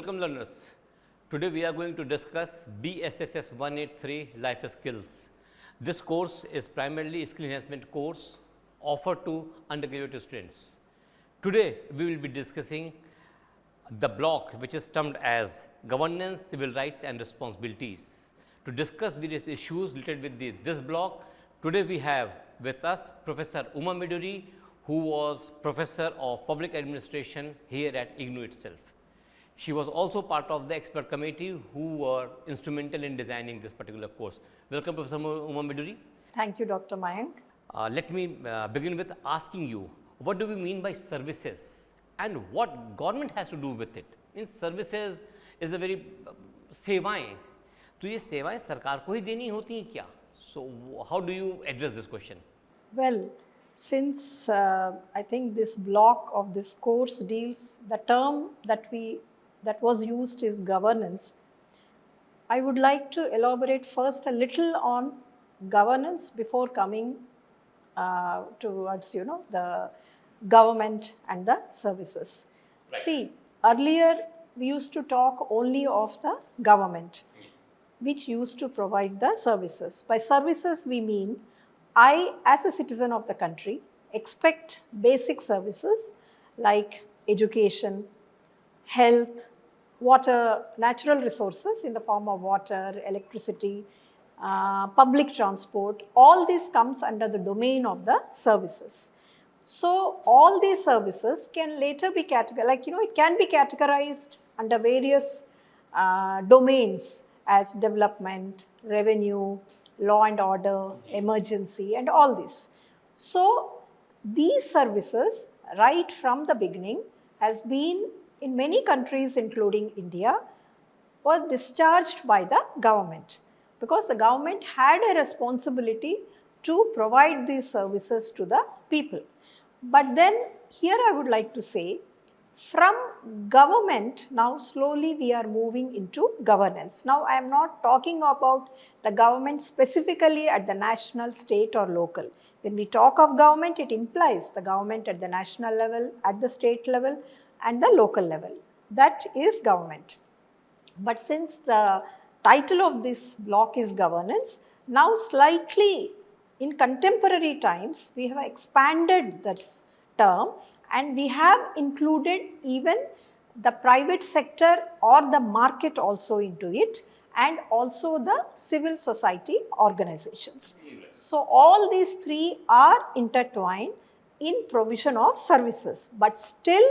Welcome learners. Today we are going to discuss BSSS 183 Life Skills. This course is primarily skill enhancement course offered to undergraduate students. Today we will be discussing the block which is termed as governance, civil rights and responsibilities. To discuss various issues related with this block, today we have with us Professor Uma Miduri, who was Professor of Public Administration here at IGNOU itself. She was also part of the expert committee who were instrumental in designing this particular course. Welcome, Professor Uma Miduri. Thank you, Dr. Mayank. Let me begin with asking you, what do we mean by services and what government has to do with it? Means services is a very सेवाएं, तो ये सेवाएं सरकार को ही देनी होती हैं क्या? So how do you address this question? Well, since I think this block of this course deals, the term that was used is governance, I would like to elaborate first a little on governance before coming towards the government and the services. Right. See, earlier we used to talk only of the government, which used to provide the services. By services we mean I, as a citizen of the country, expect basic services like education, health, water, natural resources in the form of water, electricity, public transport. All this comes under the domain of the services. So all these services can later be categorized, it can be categorized under various domains as development, revenue, law and order, emergency and all this. So these services right from the beginning has been in many countries including India were discharged by the government, because the government had a responsibility to provide these services to the people. But then here I would like to say, from government, now slowly we are moving into governance. Now I am not talking about the government specifically at the national, state or local. When we talk of government, it implies the government at the national level, at the state level and the local level. That is government. But since the title of this block is governance, now slightly in contemporary times we have expanded this term and we have included even the private sector or the market also into it, and also the civil society organizations. So all these three are intertwined in provision of services, but still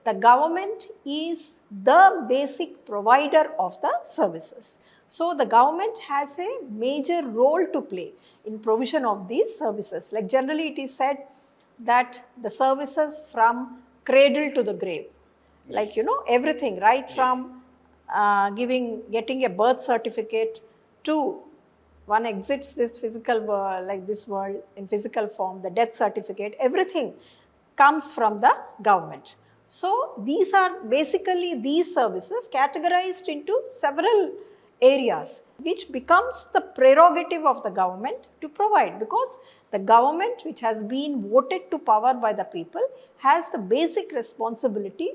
the government is the basic provider of the services. So the government has a major role to play in provision of these services. Like generally it is said that the services from cradle to the grave, like everything right from getting a birth certificate to one exits this physical world, like this world in physical form, the death certificate, everything comes from the government. So these are basically these services categorized into several areas, which becomes the prerogative of the government to provide, because the government, which has been voted to power by the people, has the basic responsibility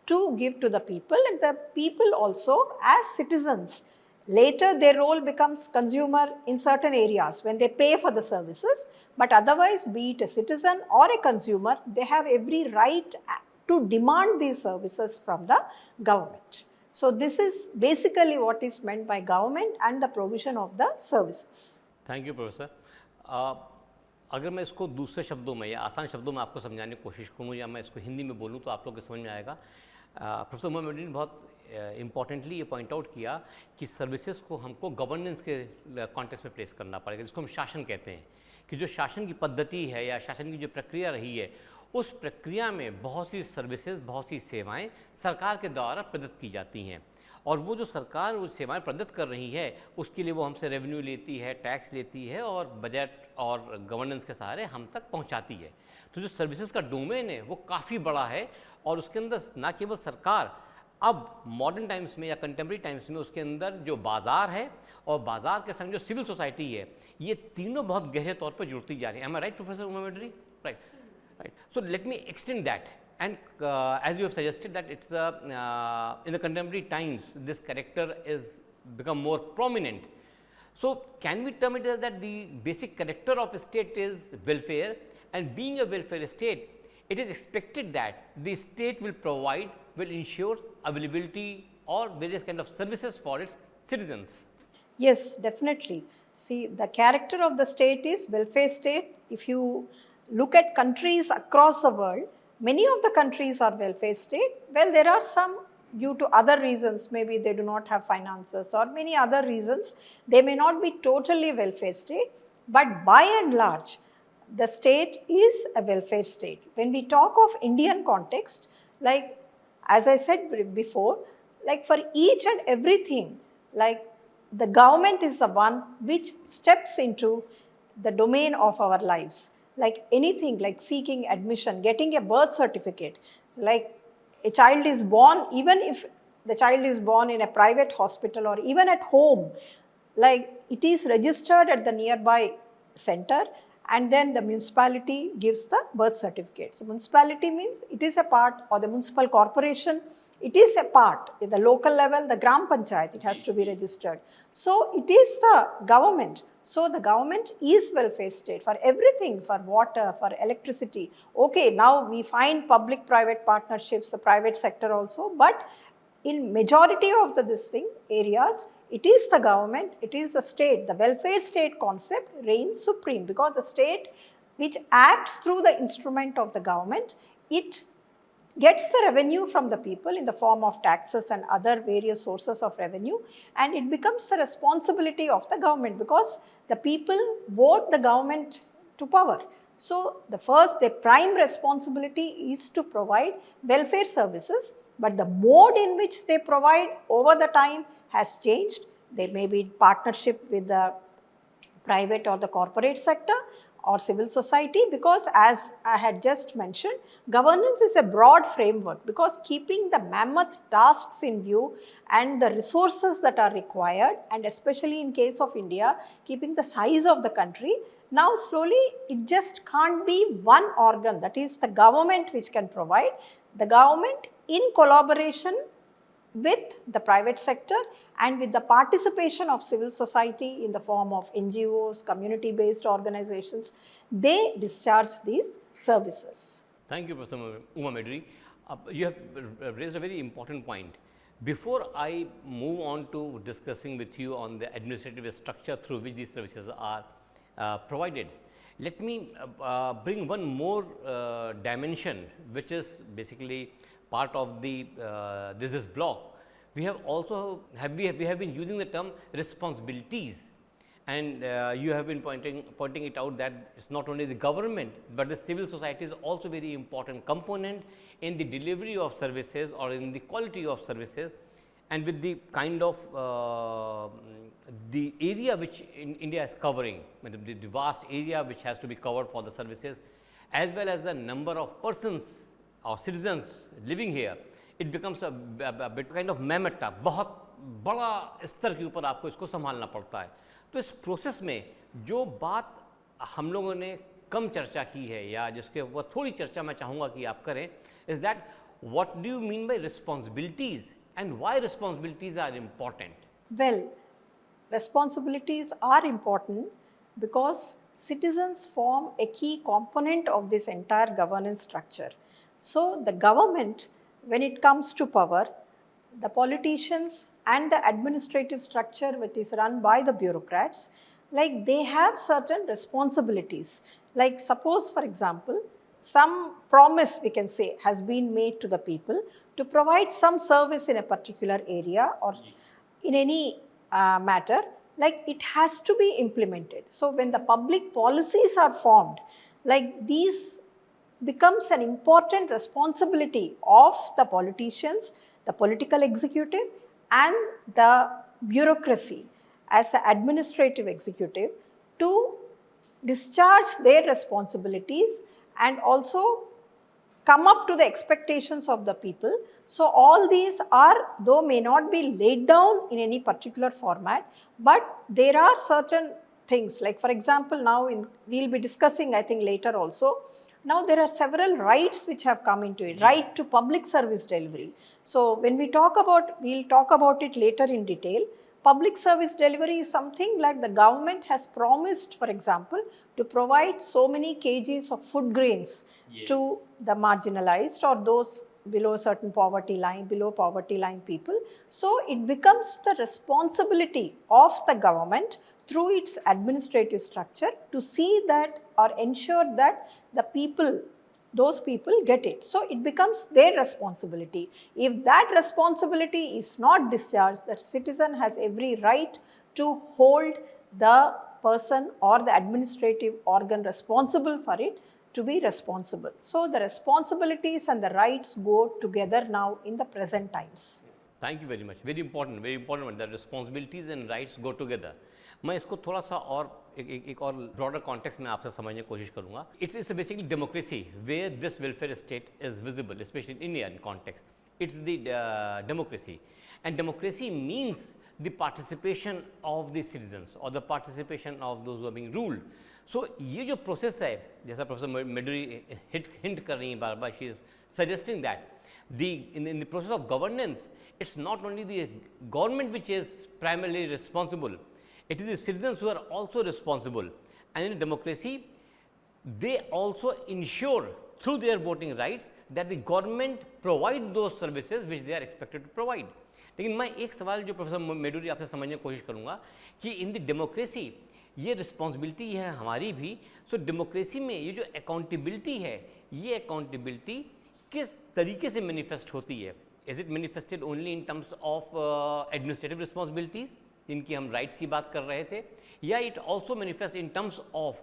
to give to the people, and the people also as citizens. Later their role becomes consumer in certain areas when they pay for the services, but otherwise, be it a citizen or a consumer, they have every right to demand these services from the government. So this is basically what is meant by government and the provision of the services. Thank you, Professor. अगर मैं इसको दूसरे शब्दों में या आसान शब्दों में आपको समझाने की कोशिश करूँ या मैं इसको हिंदी में बोलूँ तो आप लोग को समझ में आएगा. प्रोफेसर उमा मिडुरी ने बहुत इम्पॉर्टेंटली ये पॉइंट आउट किया कि सर्विसेज को हमको गवर्नेंस के कॉन्टेक्स्ट में प्लेस करना पड़ेगा, जिसको हम शासन कहते हैं, कि जो शासन की पद्धति है या शासन की जो प्रक्रिया रही है, उस प्रक्रिया में बहुत सी सर्विसेज, बहुत सी सेवाएं सरकार के द्वारा प्रदत्त की जाती हैं, और वो जो सरकार वो सेवाएं प्रदत्त कर रही है उसके लिए वो हमसे रेवेन्यू लेती है, टैक्स लेती है और बजट और गवर्नेंस के सहारे हम तक पहुंचाती है. तो जो सर्विसेज का डोमेन है वो काफ़ी बड़ा है, और उसके अंदर ना केवल सरकार, अब मॉडर्न टाइम्स में या कंटेम्प्रेरी टाइम्स में उसके अंदर जो बाज़ार है और बाज़ार के संग जो सिविल सोसाइटी है, ये तीनों बहुत गहरे तौर पर जुड़ती जा रही है. Am I right, professor Uma Miduri? Right. Right. So let me extend that And as you have suggested that it's in the contemporary times, this character is become more prominent. So, can we term it as that the basic character of a state is welfare, and being a welfare state, it is expected that the state will provide, will ensure availability or various kind of services for its citizens. Yes, definitely. See, the character of the state is welfare state. If you look at countries across the world, many of the countries are welfare state. Well, there are some due to other reasons, maybe they do not have finances or many other reasons, they may not be totally welfare state, but by and large, the state is a welfare state. When we talk of Indian context, like as I said before, like for each and everything, like the government is the one which steps into the domain of our lives. Like anything, like seeking admission, getting a birth certificate, like a child is born, even if the child is born in a private hospital or even at home, like it is registered at the nearby center, and then the municipality gives the birth certificate. So municipality means it is a part, or the municipal corporation, it is a part. At the local level, the Gram Panchayat, it has to be registered. So it is the government. So the government is welfare state for everything, for water, for electricity. Okay, now we find public-private partnerships, the private sector also, but in majority of this thing areas, it is the government, it is the state, the welfare state concept reigns supreme, because the state which acts through the instrument of the government, it gets the revenue from the people in the form of taxes and other various sources of revenue, and it becomes the responsibility of the government because the people vote the government to power. So the prime responsibility is to provide welfare services, but the mode in which they provide over the time has changed. There may be partnership with the private or the corporate sector or civil society, because as I had just mentioned, governance is a broad framework, because keeping the mammoth tasks in view and the resources that are required, and especially in case of India, keeping the size of the country, now slowly it just can't be one organ, that is the government, which can provide. The government in collaboration with the private sector and with the participation of civil society in the form of NGOs, community-based organizations, they discharge these services. Thank you, Professor Uma Medri. You have raised a very important point. Before I move on to discussing with you on the administrative structure through which these services are provided, let me bring one more dimension, which is basically part of the this block. We have also we have been using the term responsibilities, and you have been pointing it out that it's not only the government, but the civil society is also very important component in the delivery of services or in the quality of services, and with the kind of the area which India is covering, the vast area which has to be covered for the services, as well as the number of persons or citizens living here, it becomes a bit kind of mammoth task, बहुत बड़ा स्तर के ऊपर आपको इसको संभालना पड़ता है. तो इस प्रोसेस में जो बात हम लोगों ने कम चर्चा की है या जिसके ऊपर थोड़ी चर्चा मैं चाहूँगा कि आप करें, is that what do you mean by responsibilities and why responsibilities are important? Well, responsibilities are important because citizens form a key component of this entire governance structure. So the government, when it comes to power, the politicians and the administrative structure which is run by the bureaucrats, like they have certain responsibilities. Like suppose, for example, some promise, we can say, has been made to the people to provide some service in a particular area or in any matter, like it has to be implemented. So when the public policies are formed, like these becomes an important responsibility of the politicians, the political executive and the bureaucracy as an administrative executive to discharge their responsibilities and also come up to the expectations of the people. So all these are, though may not be laid down in any particular format, but there are certain things, like for example now we'll be discussing I think later also, Now there are several rights which have come into it. Right to public service delivery. So when we talk about, we'll talk about it later in detail. Public service delivery is something like the government has promised, for example, to provide so many kgs of food grains to the marginalized or those below a certain poverty line, below poverty line people. So it becomes the responsibility of the government through its administrative structure to see that or ensure that the people, those people get it. So it becomes their responsibility. If that responsibility is not discharged, the citizen has every right to hold the person or the administrative organ responsible for it to be responsible. So the responsibilities and the rights go together now in the present times. Thank you very much, very important that responsibilities and rights go together. मैं इसको थोड़ा सा और एक और broader context में आपसे समझने की कोशिश करूंगा. It's basically democracy where this welfare state is visible, specially in Indian context. It's the democracy, and democracy means the participation of the citizens और the participation of those who are being ruled. So ये जो process है, जैसा professor मेडुरी hint कर रही हैं बार बार, she is suggesting that in the process of governance, it's not only the government which is primarily responsible, it is the citizens who are also responsible. And in democracy, they also ensure through their voting rights that the government provide those services which they are expected to provide. लेकिन मैं एक सवाल जो professor मेडुरी आपसे समझने की कोशिश करूँगा कि इन द डेमोक्रेसी ये रिस्पॉन्सिबिलिटी है हमारी भी. सो डेमोक्रेसी में ये जो अकाउंटेबिलिटी है, ये अकाउंटेबिलिटी किस तरीके से मैनिफेस्ट होती है? Is it manifested only in terms of administrative responsibilities जिनकी हम राइट्स की बात कर रहे थे, या it also manifest in terms of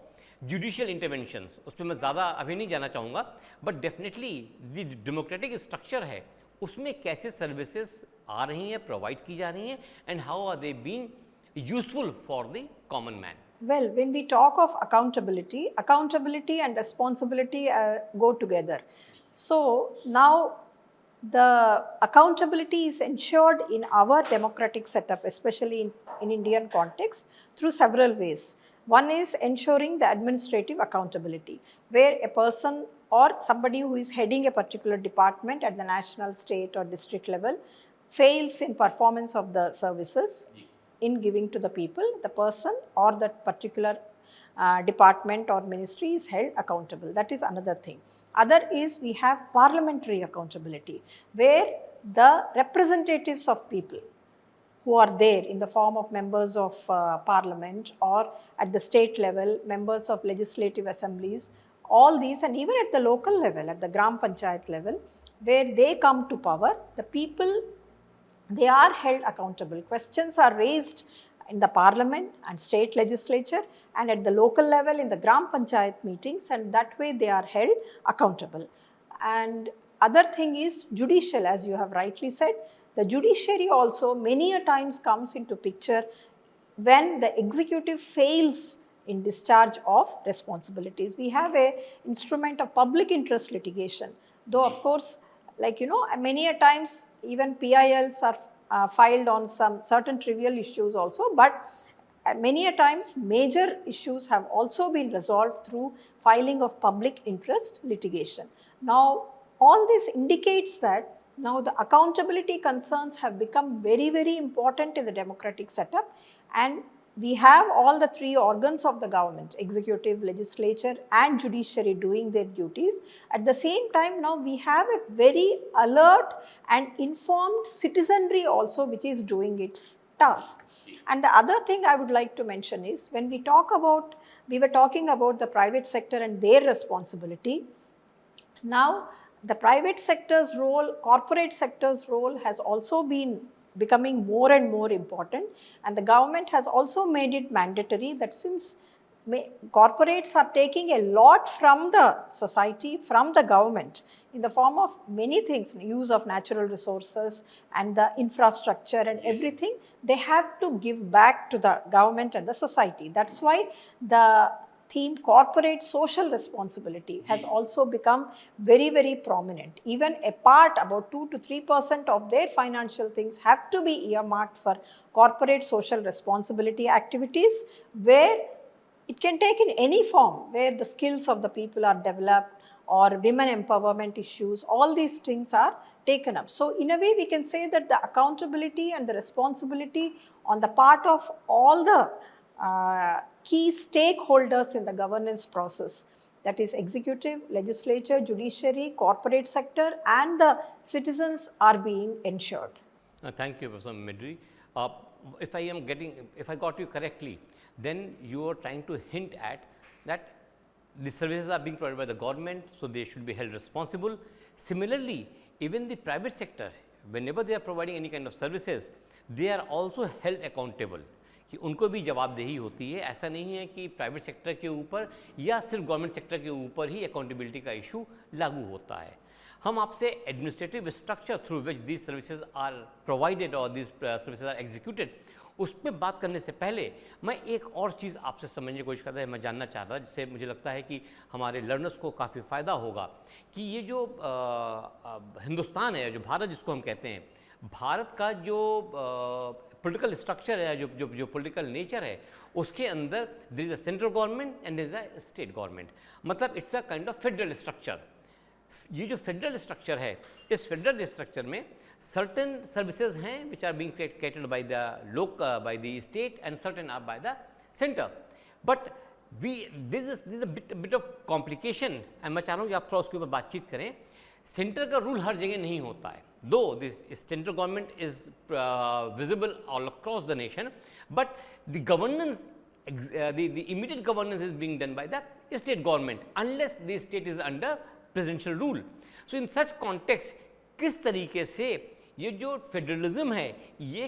judicial interventions? उस पर मैं ज़्यादा अभी नहीं जाना चाहूँगा, but definitely the democratic structure है उसमें कैसे सर्विसेज आ रही हैं, प्रोवाइड की जा रही हैं, and how are they being useful for the common man? Well, when we talk of accountability and responsibility go together. So now the accountability is ensured in our democratic setup, especially in Indian context, through several ways. One is ensuring the administrative accountability, where a person or somebody who is heading a particular department at the national, state or district level fails in performance of the services in giving to the people, the person or that particular department or ministry is held accountable. That is another thing. Other is we have parliamentary accountability, where the representatives of people who are there in the form of members of parliament or at the state level, members of legislative assemblies, all these, and even at the local level, at the Gram Panchayat level, where they come to power, the people, they are held accountable. Questions are raised in the parliament and state legislature and at the local level in the Gram Panchayat meetings, and that way they are held accountable. And other thing is judicial, as you have rightly said. The judiciary also many a times comes into picture when the executive fails in discharge of responsibilities. We have a instrument of public interest litigation, though of course, like many a times even PILs are filed on some certain trivial issues also, but many a times major issues have also been resolved through filing of public interest litigation. Now all this indicates that now the accountability concerns have become very, very important in the democratic setup, and we have all the three organs of the government, executive, legislature and judiciary, doing their duties. At the same time, now we have a very alert and informed citizenry also which is doing its task. And the other thing I would like to mention is when we were talking about the private sector and their responsibility. Now the private sector's role, corporate sector's role has also been becoming more and more important, and the government has also made it mandatory that since corporates are taking a lot from the society, from the government in the form of many things, use of natural resources and the infrastructure and everything, they have to give back to the government and the society. That's why the theme corporate social responsibility has also become very, very prominent. Even a part, about 2 to 3% of their financial things have to be earmarked for corporate social responsibility activities, where it can take in any form, where the skills of the people are developed, or women empowerment issues, all these things are taken up. So in a way we can say that the accountability and the responsibility on the part of all the key stakeholders in the governance process, that is executive, legislature, judiciary, corporate sector and the citizens, are being ensured. Thank you, Professor Midri. If I got you correctly, then you are trying to hint at that the services are being provided by the government, so they should be held responsible. Similarly, even the private sector, whenever they are providing any kind of services, they are also held accountable, कि उनको भी जवाबदेही होती है। ऐसा नहीं है कि प्राइवेट सेक्टर के ऊपर या सिर्फ गवर्नमेंट सेक्टर के ऊपर ही अकाउंटेबिलिटी का इशू लागू होता है। हम आपसे administrative structure through which these services are provided और दीज सर्विसेज आर एग्जीक्यूटेड, उस पर बात करने से पहले मैं एक और चीज़ आपसे समझने की कोशिश करता है, मैं जानना चाहता जिससे मुझे लगता है कि हमारे लर्नर्स को काफ़ी फ़ायदा होगा कि ये जो हिंदुस्तान है, जो भारत जिसको हम कहते हैं, भारत का जो पॉलिटिकल स्ट्रक्चर है, जो पॉलिटिकल नेचर है, उसके अंदर there is a central government and there is a state government, मतलब it's a kind of federal structure. ये जो फेडरल स्ट्रक्चर है, इस फेडरल स्ट्रक्चर में सर्टेन सर्विसेज हैं which are being catered by the state and certain are by the centre, but this is a bit of complication and मैं चाह रहा हूँ कि आप थोड़ा उसके ऊपर बातचीत करें। सेंटर का रूल हर जगह नहीं होता है, दो this central government is visible all across the nation, but the governance the immediate governance is being done by the state government unless the state is under presidential rule. So in such context, किस तरीके से ये जो federalism है, ये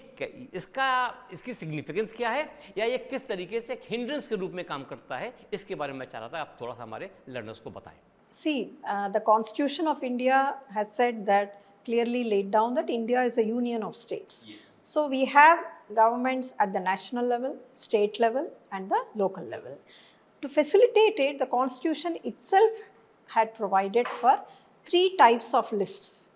इसकी significance क्या है, या ये किस तरीके से एक हिंड्रेंस के रूप में काम करता है, इसके बारे में मैं चाह रहा था आप थोड़ा सा हमारे लर्नर्स को बताएं। See, the Constitution of India has said that, clearly laid down that India is a union of states. Yes. So we have governments at the national level, state level and the local level. To facilitate it, the Constitution itself had provided for 3 types of lists.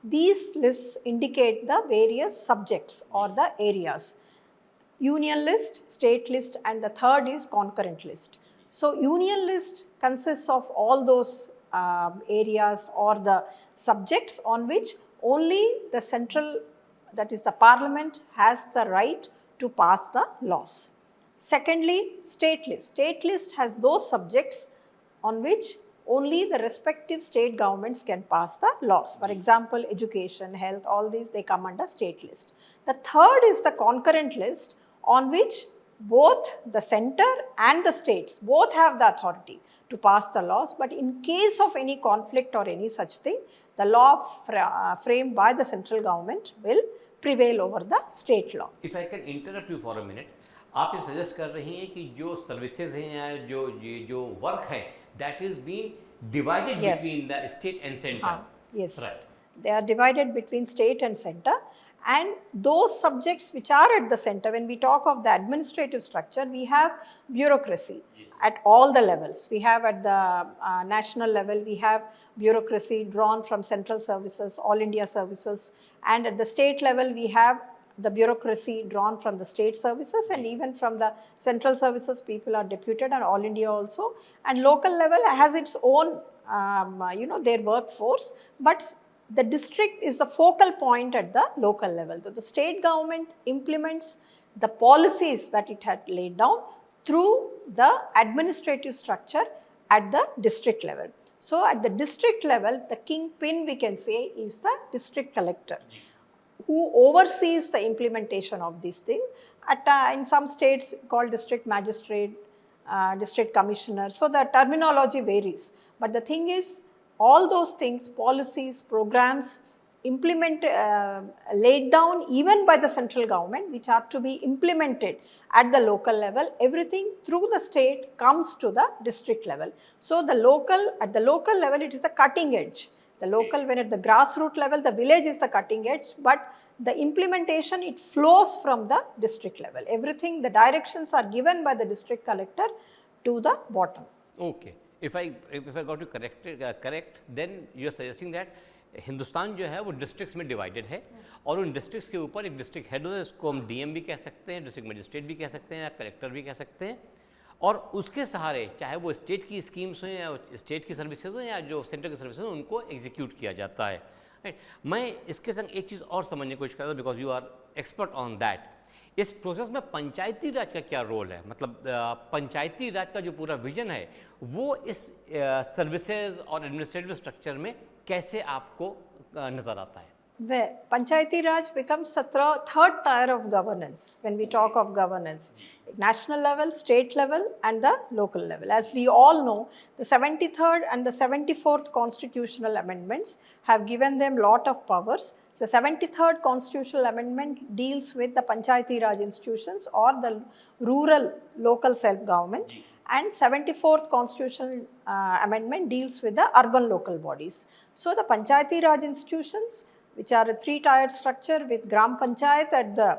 These lists indicate the various subjects or the areas. Union list, state list and the third is concurrent list. So union list consists of all those areas or the subjects on which only the central, that is the parliament, has the right to pass the laws. Secondly, state list. State list has those subjects on which only the respective state governments can pass the laws. For example, education, health, all these, they come under state list. The third is the concurrent list, on which both the center and the states both have the authority to pass the laws, but in case of any conflict or any such thing, the law framed by the central government will prevail over the state law. If I can interrupt you for a minute, आप ये suggest कर रही हैं कि जो services हैं या जो वर्क है, that is being divided Yes. between the state and center. Yes. Right. They are divided between state and center, and those subjects which are at the center, when we talk of the administrative structure, we have bureaucracy. Yes. At all the levels. We have at the national level, we have bureaucracy drawn from central services, all India services, and at the state level, we have the bureaucracy drawn from the state services, and even from the central services, people are deputed, and all India also. And local level has its own, their workforce, but the district is the focal point at the local level. So the state government implements the policies that it had laid down through the administrative structure at the district level. So at the district level, the kingpin, we can say, is the district collector, who oversees the implementation of these things. In some states called district magistrate, district commissioner. So the terminology varies. But the thing is, all those things, policies, programs, laid down even by the central government, which are to be implemented at the local level, everything through the state comes to the district level. So at the local level, it is the cutting edge. The local, when at the grassroots level, the village is the cutting edge, but the implementation, it flows from the district level. Everything, the directions are given by the district collector to the bottom. Okay. If I got you correct, then you are suggesting that Hindustan जो है वो districts में divided है, और उन districts के ऊपर एक डिस्ट्रिक्ट हेड होता है, इसको हम डीएम भी कह सकते हैं, डिस्ट्रिक्ट मजिस्ट्रेट भी कह सकते हैं, या कलेक्टर भी कह सकते हैं, और उसके सहारे चाहे वो स्टेट की स्कीम्स हों या स्टेट की सर्विसेज हों या जो सेंटर की सर्विसेज हों, उनको एग्जीक्यूट किया जाता है, राइट। मैं इसके संग एक चीज़ और समझने की कोशिश कर रहा हूँ, because you are expert on that. इस प्रोसेस में पंचायती राज का क्या रोल है? मतलब पंचायती राज का जो पूरा विजन है वो इस सर्विसेज और एडमिनिस्ट्रेटिव स्ट्रक्चर में कैसे आपको नज़र आता है? Where Panchayati Raj becomes the third tier of governance when we talk of governance. National level, state level, and the local level. As we all know, the 73rd and the 74th constitutional amendments have given them lot of powers. The 73rd constitutional amendment deals with the Panchayati Raj institutions or the rural local self-government. And 74th constitutional amendment deals with the urban local bodies. So the Panchayati Raj institutions, which are a three-tiered structure with Gram Panchayat at the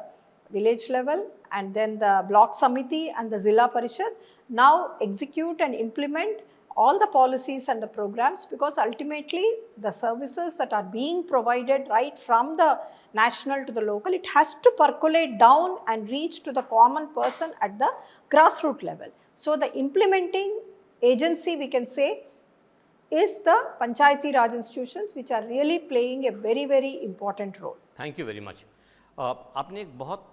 village level and then the block samiti and the Zilla Parishad, now execute and implement all the policies and the programs, because ultimately the services that are being provided right from the national to the local, it has to percolate down and reach to the common person at the grassroots level. So the implementing agency, we can say, is the Panchayati Raj institutions, which are really playing a very, very important role. Thank you very much. आपने एक बहुत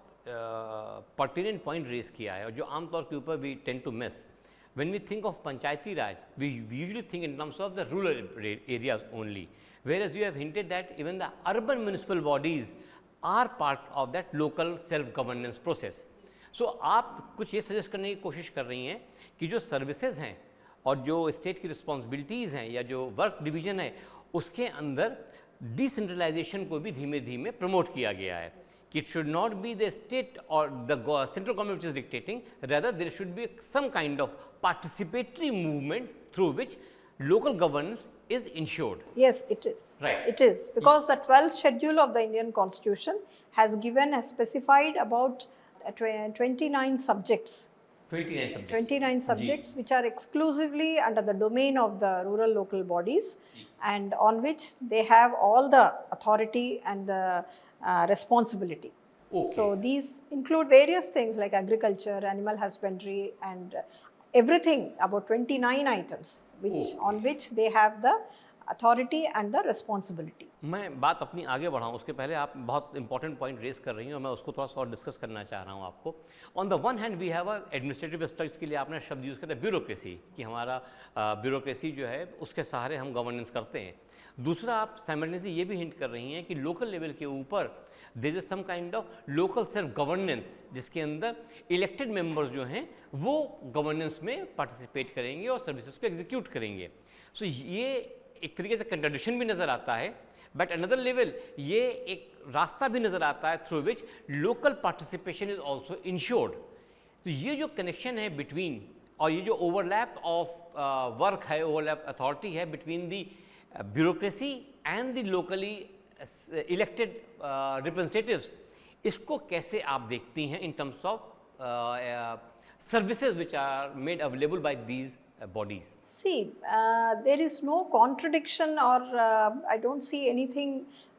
pertinent point raise किया है और जो आमतौर के ऊपर we tend to miss when we think of Panchayati Raj, we usually think in terms of the rural areas only, whereas you have hinted that even the urban municipal bodies are part of that local self governance process. So आप कुछ ये suggest करने की कोशिश कर रही हैं कि जो सर्विसेज हैं और जो स्टेट की रिस्पॉन्सिबिलिटीज़ हैं या जो वर्क डिवीजन है उसके अंदर डिसेंट्रलाइजेशन को भी धीमे धीमे प्रमोट किया गया है कि it should not be the state और the central government which is dictating, rather there should be some kind of participatory movement through which local governance is ensured. Yes, it is. Right. It is, because the 12th schedule of the Indian Constitution has specified about 29 subjects. 29 subjects. 29 subjects which are exclusively under the domain of the rural local bodies and on which they have all the authority and the responsibility. Okay. So these include various things like agriculture, animal husbandry, and everything, about 29 items which on which they have the authority and the responsibility. मैं बात अपनी आगे बढ़ाऊँ उसके पहले आप बहुत important point raise कर रही हैं और मैं उसको थोड़ा सा और डिस्कस करना चाह रहा हूँ आपको। On the one hand we have a administrative structure, के लिए आपने शब्द यूज़ किया था ब्यूरोक्रेसी, कि हमारा ब्यूरोक्रेसी जो है उसके सहारे हम गवर्नेंस करते हैं। दूसरा, आप साइमल्टेनियसली ये भी हिंट कर रही हैं कि लोकल लेवल के ऊपर there is some kind of local self governance, जिसके अंदर इलेक्टेड मेंबर्स जो हैं वो गवर्नेंस में पार्टिसिपेट करेंगे और सर्विसेज को एग्जीक्यूट करेंगे। सो ये एक तरीके से कंट्राडिक्शन भी नज़र आता है, बट अनदर लेवल ये एक रास्ता भी नज़र आता है through which local participation is also insured. तो ये जो कनेक्शन है बिटवीन, और ये जो ओवरलैप ऑफ वर्क है, ओवरलैप अथॉरिटी है between the bureaucracy and the locally elected representatives, इसको कैसे आप देखती हैं इन terms of services which are made available by these bodies? See, there is no contradiction or I don't see anything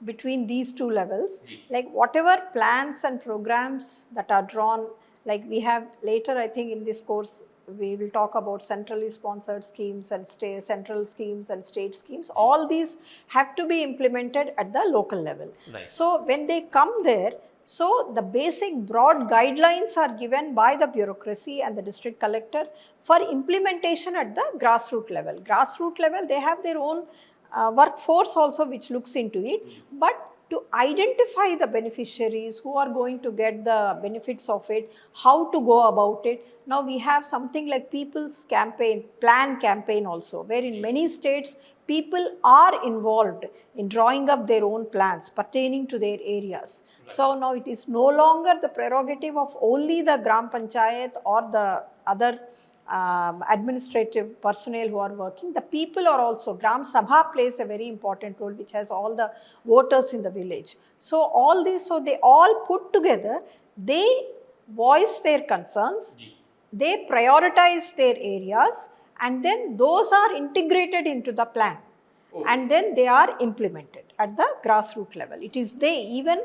between these two levels. Like whatever plans and programs that are drawn, like we have later, I think in this course, we will talk about centrally sponsored schemes and central schemes and state schemes. All these have to be implemented at the local level. Right. So when they come there, so the basic broad guidelines are given by the bureaucracy and the district collector for implementation at the grassroots level. Grassroots level, they have their own workforce also which looks into it, but to identify the beneficiaries who are going to get the benefits of it, how to go about it. Now we have something like People's Campaign, Plan Campaign also, where in many states people are involved in drawing up their own plans pertaining to their areas. Right. So now it is no longer the prerogative of only the Gram Panchayat or the other administrative personnel who are working. The people are also, Gram Sabha plays a very important role, which has all the voters in the village. So all these, so they all put together, they voice their concerns, they prioritize their areas, and then those are integrated into the plan. Oh. And then they are implemented at the grassroots level. It is they, even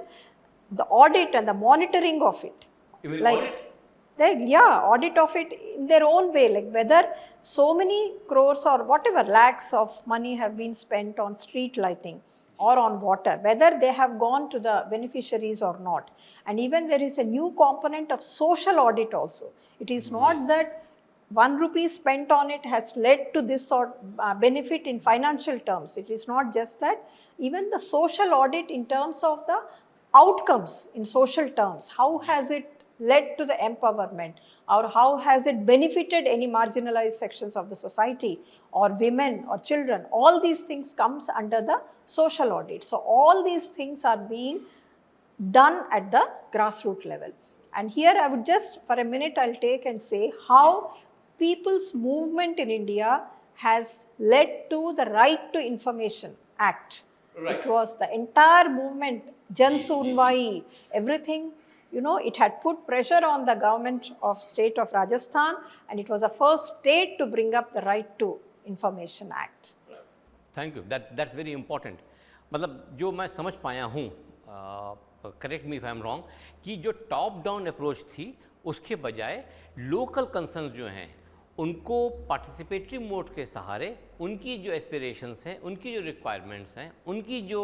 the audit and the monitoring of it. Even like audit? they audit of it in their own way, like whether so many crores or whatever lakhs of money have been spent on street lighting or on water, whether they have gone to the beneficiaries or not. And even there is a new component of social audit also. It is not that 1 rupee spent on it has led to this sort benefit in financial terms. It is not just that. Even the social audit in terms of the outcomes in social terms, how has it led to the empowerment, or how has it benefited any marginalized sections of the society or women or children. All these things comes under the social audit. So all these things are being done at the grassroots level. And here I would just for a minute I'll take and say how people's movement in India has led to the Right to Information Act. It was the entire movement, Jan Sunwai, everything, it had put pressure on the government of state of Rajasthan, and it was the first state to bring up the Right to Information Act. Thank you, that's very important. मतलब जो मैं समझ पाया हूँ, correct me if I am wrong, कि जो top down approach थी उसके बजाय लोकल कंसर्न्स जो हैं उनको पार्टिसिपेटरी मोड के सहारे उनकी जो एस्पिरेशंस हैं, उनकी जो रिक्वायरमेंट्स हैं, उनकी जो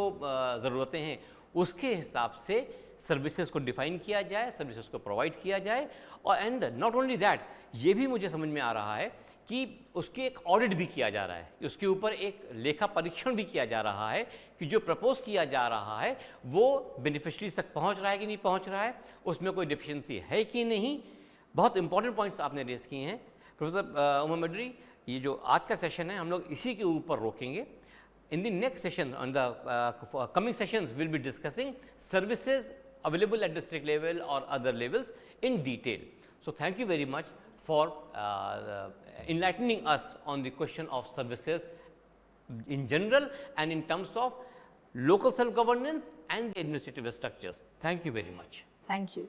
ज़रूरतें हैं, उसके हिसाब से सर्विसेज को डिफ़ाइन किया जाए, सर्विसेज को प्रोवाइड किया जाए. और एंड नॉट ओनली दैट, ये भी मुझे समझ में आ रहा है कि उसके एक ऑडिट भी किया जा रहा है, उसके ऊपर एक लेखा परीक्षण भी किया जा रहा है कि जो प्रपोज किया जा रहा है वो बेनिफिशरीज तक पहुंच रहा है कि नहीं पहुंच रहा है, उसमें कोई डिफिशिएंसी है कि नहीं. बहुत इंपॉर्टेंट पॉइंट्स आपने रेस किए हैं प्रोफेसर उमा मडरी. ये जो आज का सेशन है हम लोग इसी के ऊपर रोकेंगे. In the next session, on the coming sessions, we'll be discussing services available at district level or other levels in detail. So thank you very much for enlightening us on the question of services in general and in terms of local self-governance and the administrative structures. Thank you very much. Thank you.